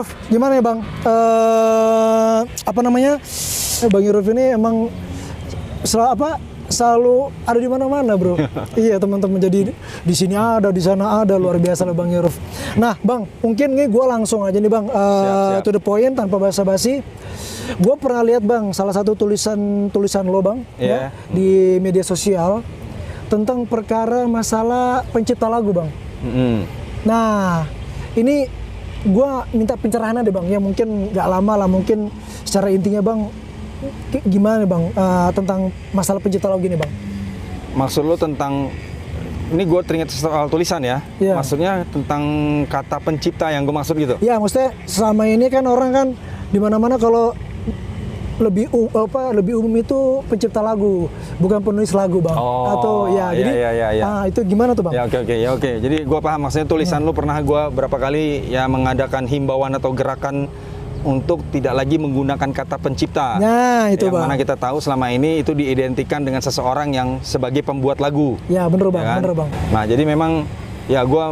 Iruf, gimana ya Bang? Apa namanya? Bang Iruf ini emang selalu ada di mana-mana, bro. Iya, teman-teman. Jadi di sini ada, di sana ada, luar biasa lah Bang Iruf. Nah, Bang, mungkin nih gue langsung aja nih Bang, siap. to the point tanpa basa-basi. Gue pernah lihat Bang, salah satu tulisan lo Bang, ya, di media sosial tentang perkara masalah pencipta lagu Bang. Nah, ini gue minta pencerahan deh Bang, ya mungkin nggak lama lah, mungkin secara intinya Bang, gimana Bang tentang masalah pencipta lagu ini Bang? Maksud lo tentang, ini gue teringat soal tulisan ya? Yeah. Maksudnya tentang kata pencipta yang gue maksud gitu? Ya, maksudnya selama ini kan orang kan di mana-mana kalau lebih umum itu pencipta lagu, bukan penulis lagu Bang. Atau ya, jadi itu gimana tuh Bang? Ya oke. Jadi gue paham maksudnya tulisan lu pernah gue berapa kali ya mengadakan himbauan atau gerakan untuk tidak lagi menggunakan kata pencipta. Nah, itu yang Bang. mana kita tahu selama ini itu diidentikan dengan seseorang yang sebagai pembuat lagu. Ya, bener Bang, ya kan? bener Bang. Nah, jadi memang ya gue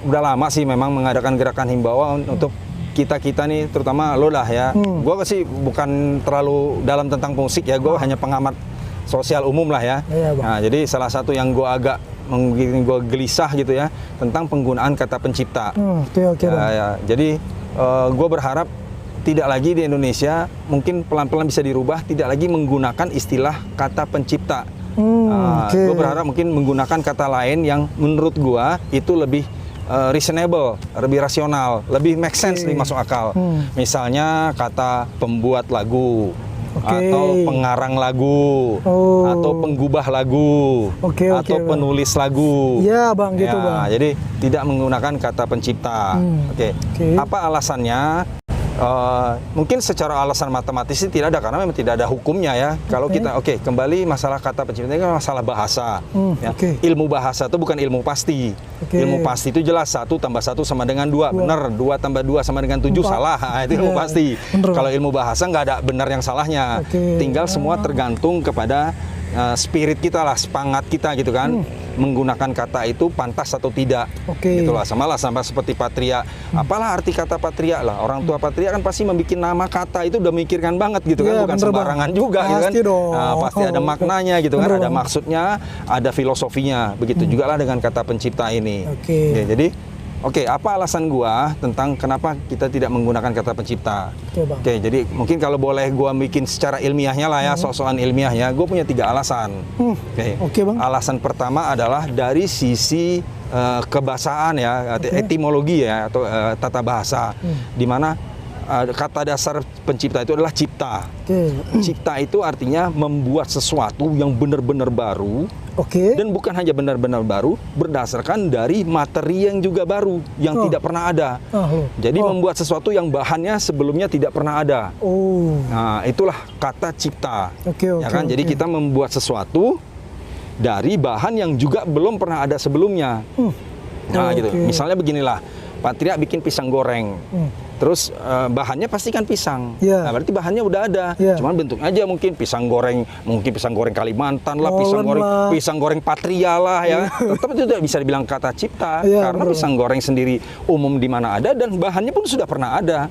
udah lama sih memang mengadakan gerakan himbauan untuk kita nih, terutama lo lah ya. Gue sih bukan terlalu dalam tentang musik ya, gue hanya pengamat sosial umum lah ya. Iya, Bang. Nah, jadi salah satu yang gue agak mungkin gue gelisah gitu ya tentang penggunaan kata pencipta. Oke, Bang. Ya, jadi gue berharap tidak lagi di Indonesia, mungkin pelan-pelan bisa dirubah, tidak lagi menggunakan istilah kata pencipta. Gue berharap mungkin menggunakan kata lain yang menurut gue itu lebih reasonable, lebih rasional, lebih make sense, lebih masuk akal. Misalnya kata pembuat lagu, atau pengarang lagu, atau penggubah lagu, atau penulis lagu. Iya Bang, gitu Bang. Jadi tidak menggunakan kata pencipta. Apa alasannya? Mungkin secara alasan matematis tidak ada, karena memang tidak ada hukumnya ya. Kalau kita kembali masalah kata pencipta ini kan masalah bahasa. Ilmu bahasa itu bukan ilmu pasti. Ilmu pasti itu jelas 1 tambah 1 sama dengan 2, benar. 2 tambah 2 sama dengan 7, salah. Itu ilmu pasti. Kalau ilmu bahasa nggak ada benar yang salahnya. Tinggal semua tergantung kepada spirit kita lah, semangat kita gitu kan. Menggunakan kata itu pantas atau tidak. Gitulah, sama seperti patria. Apalah arti kata patria lah. Orang tua patria kan pasti membuat nama kata itu udah mikirkan banget gitu kan, bukan sembarangan juga gitu kan. Nah, pasti ada maknanya gitu kan, ada maksudnya, ada filosofinya. Begitu juga lah dengan kata pencipta ini. Jadi apa alasan gua tentang kenapa kita tidak menggunakan kata pencipta? Jadi mungkin kalau boleh gua bikin secara ilmiahnya lah ya, soal ilmiahnya, gua punya 3 alasan. Bang. Alasan pertama adalah dari sisi kebahasaan ya, etimologi ya, atau tata bahasa, di mana kata dasar pencipta itu adalah cipta. Cipta itu artinya membuat sesuatu yang benar-benar baru. Dan bukan hanya benar-benar baru, berdasarkan dari materi yang juga baru, yang tidak pernah ada. Jadi membuat sesuatu yang bahannya sebelumnya tidak pernah ada. Nah, itulah kata cipta. Ya kan? Jadi kita membuat sesuatu dari bahan yang juga belum pernah ada sebelumnya. Nah, gitu. Misalnya beginilah, Patria bikin pisang goreng. Terus bahannya pasti kan pisang. Nah, berarti bahannya udah ada. Cuman bentuknya aja mungkin pisang goreng Kalimantan lah, pisang goreng Patria lah ya. Tetap itu tidak bisa dibilang kata cipta, karena pisang goreng sendiri umum di mana ada dan bahannya pun sudah pernah ada.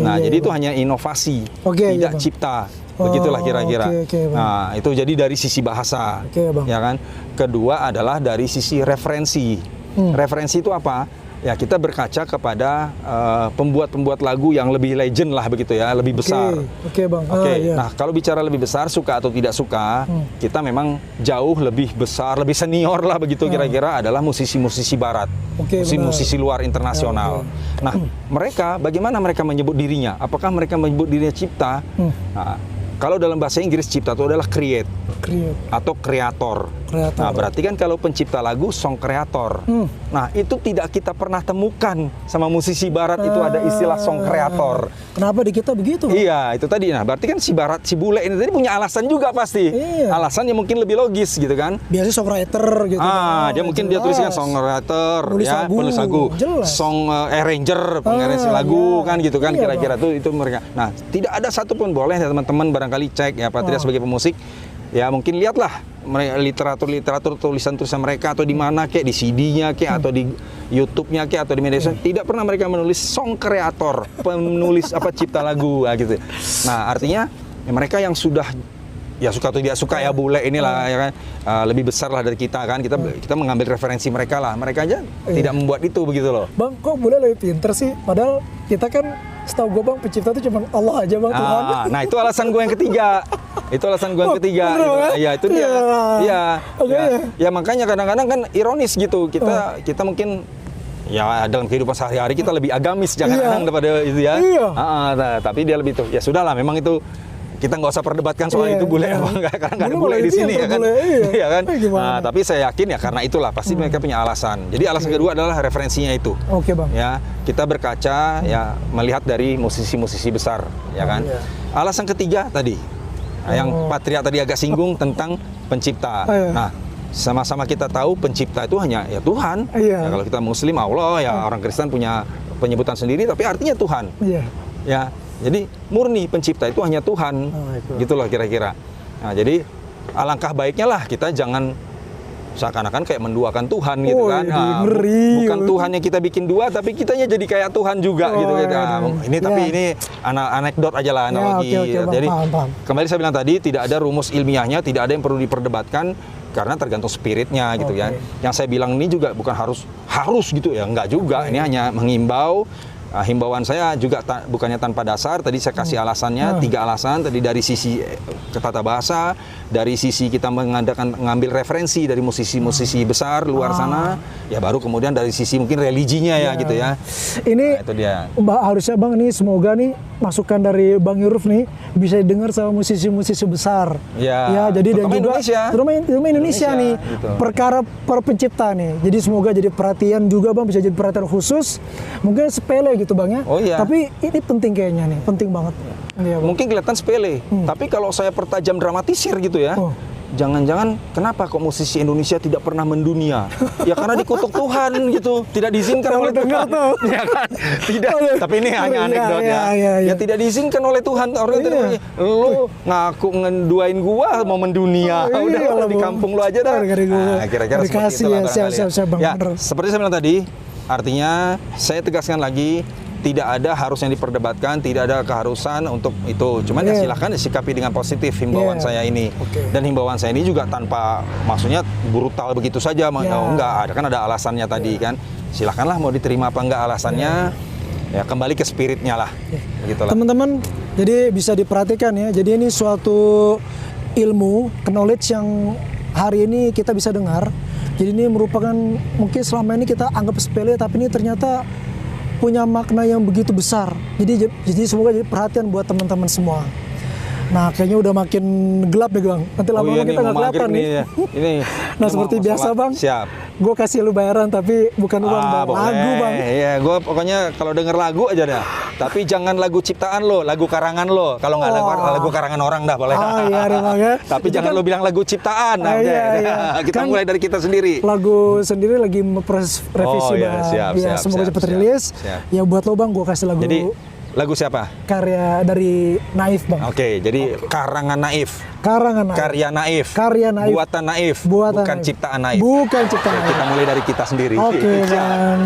Nah, jadi itu hanya inovasi, tidak cipta. Begitulah kira-kira. Nah, itu jadi dari sisi bahasa. Ya kan? Kedua adalah dari sisi referensi. Referensi itu apa? Ya, kita berkaca kepada pembuat-pembuat lagu yang lebih legend lah begitu ya, lebih besar. Bang. Nah, kalau bicara lebih besar, suka atau tidak suka, kita memang jauh lebih besar, lebih senior lah begitu kira-kira adalah musisi-musisi barat, musisi luar internasional. Nah, mereka bagaimana mereka menyebut dirinya? Apakah mereka menyebut dirinya cipta? Nah, kalau dalam bahasa Inggris cipta itu adalah create atau kreator. Nah, berarti kan kalau pencipta lagu song kreator. Nah, itu tidak kita pernah temukan sama musisi barat itu ada istilah song kreator. Kenapa di kita begitu? Iya, itu tadi. Nah, berarti kan si barat, si bule ini tadi punya alasan juga pasti. Alasan yang mungkin lebih logis gitu kan. Biasanya songwriter gitu. Dia mungkin dia tuliskan songwriter, penulis lagu. Song arranger, pengarrange lagu kan gitu kan, kira-kira itu mereka. Nah, tidak ada satupun, boleh ya teman-teman barangkali cek ya Patria sebagai pemusik. Ya mungkin lihatlah literatur tulisan mereka atau di mana kek, di CD-nya kek atau di YouTube-nya atau di media sosial, tidak pernah mereka menulis song kreator, penulis cipta lagu gitu. Nah, artinya ya mereka yang sudah ya suka atau tidak suka ya bule inilah ya kan, lebih besar lah dari kita kan, kita mengambil referensi mereka lah, mereka aja tidak membuat itu begitu loh. Bang, kok bule lebih pinter sih? Padahal kita kan setahu gue bang, pencipta itu cuma Allah aja bang, Tuhan. Nah itu alasan gue yang ketiga. Itu alasan gue yang ketiga. Bener, Gitu. kan? Ya itu dia. Iya. Okay. Ya makanya kadang-kadang kan ironis gitu. Kita mungkin ya dalam kehidupan sehari-hari kita lebih agamis jangan-jangan daripada itu ya. Tapi dia lebih tuh. Ya sudahlah, memang itu kita nggak usah perdebatkan soal itu bule apa enggak, karena nggak ada bule di sini ya kan. Iya kan. Nah, tapi saya yakin ya karena itulah pasti mereka punya alasan. Jadi alasan kedua adalah referensinya itu. Oke bang. Ya, kita berkaca ya melihat dari musisi-musisi besar ya kan. Alasan ketiga tadi yang Patria tadi agak singgung tentang pencipta. Nah, sama-sama kita tahu pencipta itu hanya ya Tuhan. Ya, kalau kita Muslim Allah, ya orang Kristen punya penyebutan sendiri tapi artinya Tuhan. Ya. Jadi murni pencipta itu hanya Tuhan, gitu loh kira-kira. Nah, jadi alangkah baiknya lah kita jangan seakan-akan kayak menduakan Tuhan gitu kan. Nah, bukan Tuhan yang kita bikin dua, tapi kitanya jadi kayak Tuhan juga gitu. Ini anekdot aja lah analogi. Jadi paham. Kembali saya bilang tadi tidak ada rumus ilmiahnya, tidak ada yang perlu diperdebatkan karena tergantung spiritnya gitu ya. Yang saya bilang ini juga bukan harus gitu ya, enggak juga. Ini hanya mengimbau. Himbauan saya juga bukannya tanpa dasar. Tadi saya kasih alasannya, 3 alasan. Tadi dari sisi tata bahasa, dari sisi kita mengambil referensi dari musisi-musisi besar luar sana, ya baru kemudian dari sisi mungkin religinya ya gitu ya. Ini itu dia. Harusnya bang nih semoga nih masukan dari Bang Yuruf nih bisa didengar sama musisi-musisi besar. Ya jadi dan juga terutama Indonesia nih gitu. Perkara para pencipta nih. Jadi semoga jadi perhatian juga bang, bisa jadi perhatian khusus. Mungkin sepele gitu bang ya. Tapi ini penting kayaknya nih, penting banget. Mungkin kelihatan sepele, tapi kalau saya pertajam dramatisir gitu ya. Jangan-jangan kenapa kok musisi Indonesia tidak pernah mendunia? Ya karena dikutuk Tuhan gitu, tidak diizinkan oleh Tuhan. Ya kan? Tidak. Tapi ini hanya anekdot ya. Ya tidak diizinkan oleh Tuhan. Lu ngaku ngeduain gua mau mendunia. Udah di kampung lu aja dah. Kira-kira seperti itu lah barangkali. Ya, seperti saya bilang tadi, artinya saya tegaskan lagi, tidak ada harus yang diperdebatkan, tidak ada keharusan untuk itu. Cuman ya silahkan disikapi dengan positif himbauan saya ini. Dan himbauan saya ini juga tanpa maksudnya brutal begitu saja. Enggak, kan ada alasannya tadi kan. Silahkanlah mau diterima apa enggak alasannya. Ya kembali ke spiritnya lah. Begitulah. Teman-teman, jadi bisa diperhatikan ya. Jadi ini suatu ilmu, knowledge yang hari ini kita bisa dengar. Jadi ini merupakan mungkin selama ini kita anggap sepele, tapi ini ternyata punya makna yang begitu besar. Jadi semoga jadi perhatian buat teman-teman semua. Nah, kayaknya udah makin gelap nih bang. Nanti lama-lama kita nggak kelihatan nih. Nah, seperti biasa bang. Siap. Gue kasih lu bayaran tapi bukan uang bang. Lagu bang. Iya, gue pokoknya kalau denger lagu aja dah. Tapi jangan lagu ciptaan lo, lagu karangan lo. Kalau nggak lagu karangan orang dah boleh. Iya bang ya. Tapi jangan lo bilang lagu ciptaan. Kita mulai dari kita sendiri. Lagu sendiri lagi revisi bang. Siap. Semoga cepat rilis. Ya buat lo bang, gue kasih lagu. Jadi lagu siapa? Karya dari Naif bang. Oke, jadi karangan Naif. Karya Naif. Buatan Naif. Bukan ciptaan Naif. Bukan ciptaan Naif. Kita mulai dari kita sendiri. Oke bang.